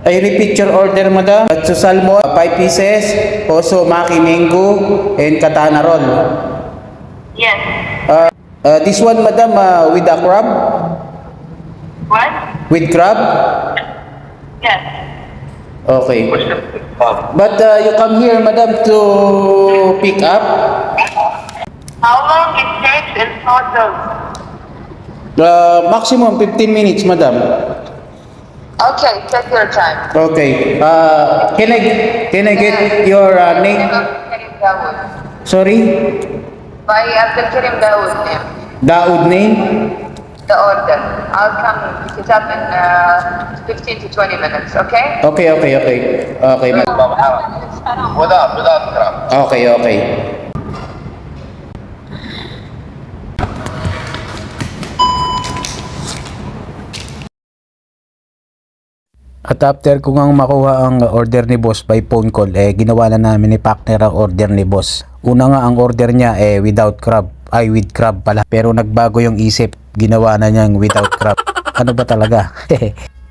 I repeat your order, madam. Katsu salmon, 5 pieces, Hoso maki mango, and katana roll. Yes. This one, madam, with a crab? What? With crab? Yes. Okay. But you come here, madam, to pick up? How long it takes in total? Maximum 15 minutes, madam. Okay, take your time. Okay. Can I get your name? Abdul Karim Dawood. Sorry? By Abdul Karim Dawood name. Daoud name? The order. I'll come pick it up in 15 to 20 minutes, okay? Okay. Okay, madam. without crab. Okay. At after ko ngang makuha ang order ni boss by phone call, ginawa na namin ni partner ang order ni boss. Una nga ang order niya without crab, with crab pala. Pero nagbago yung isip, ginawa na niyang without crab. Ano ba talaga?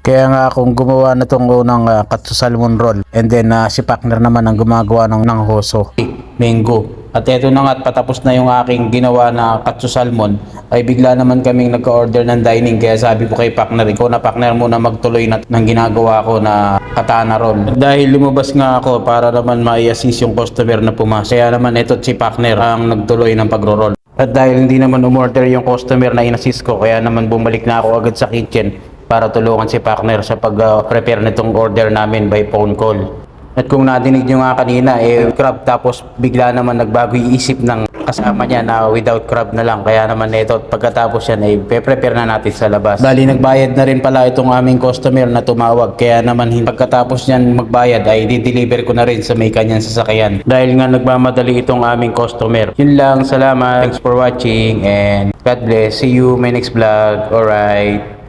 Kaya nga kung gumawa na tong unang katsu salmon roll, and then si partner naman ang gumagawa ng hoso, mango. At eto na nga at patapos na yung aking ginawa na katsu salmon, ay bigla naman kaming nagka-order ng dining. Kaya sabi ko kay partner, ikaw na partner muna magtuloy na ng ginagawa ko na katana roll. Dahil lumabas nga ako para naman ma-assist yung customer na pumasok. Kaya naman ito si partner ang nagtuloy ng pagro-roll. At dahil hindi naman umorder yung customer na in-assist ko, kaya naman bumalik na ako agad sa kitchen para tulungan si partner sa pag-prepare nitong order namin by phone call. At kung nadinig nyo nga kanina, crab, tapos bigla naman nagbago yung isip ng kasama niya na without crab na lang. Kaya naman ito, pagkatapos yan, prepare na natin sa labas. Bali, nagbayad na rin pala itong aming customer na tumawag. Kaya naman, pagkatapos niyan magbayad, ay di-deliver ko na rin sa may kanyang sasakyan. Dahil nga nagmamadali itong aming customer. Yun lang, salamat. Thanks for watching and God bless. See you my next vlog. Alright.